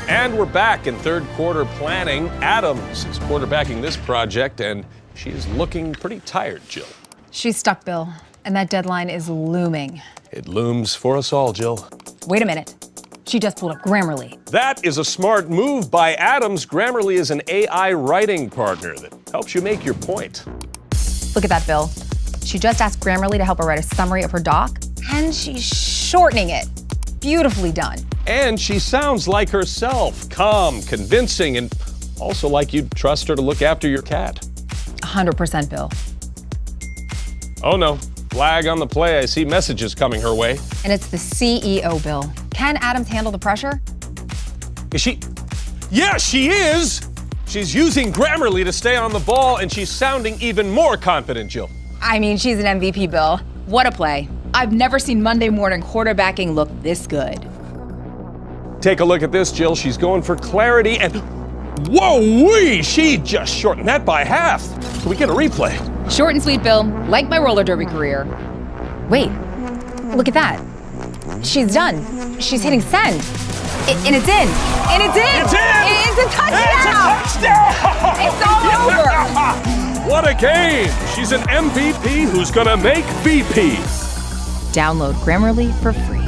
And we're back in third quarter planning. Adams is quarterbacking this project, and she is looking pretty tired, Jill. She's stuck, Bill, and that deadline is looming. It looms for us all, Jill. Wait a minute. She just pulled up Grammarly. That is a smart move by Adams. Grammarly is an AI writing partner that helps you make your point. Look at that, Bill. She just asked Grammarly to help her write a summary of her doc, and she's shortening it. Beautifully done. And she sounds like herself, calm, convincing, and also like you'd trust her to look after your cat. 100%, Bill. Oh no, flag on the play. I see messages coming her way. And it's the CEO, Bill. Can Adams handle the pressure? Is she? Yeah, she is! She's using Grammarly to stay on the ball, and she's sounding even more confident, Jill. I mean, she's an MVP, Bill. What a play. I've never seen Monday morning quarterbacking look this good. Take a look at this, Jill. She's going for clarity, and whoa-wee! She just shortened that by half. Can we get a replay? Short and sweet, Bill. Like my roller derby career. Wait, look at that. She's done. She's hitting send. And it's in. And it's in. It's in. It's a touchdown. It's a touchdown. It's all over. What a game. She's an MVP who's gonna make VP. Download Grammarly for free.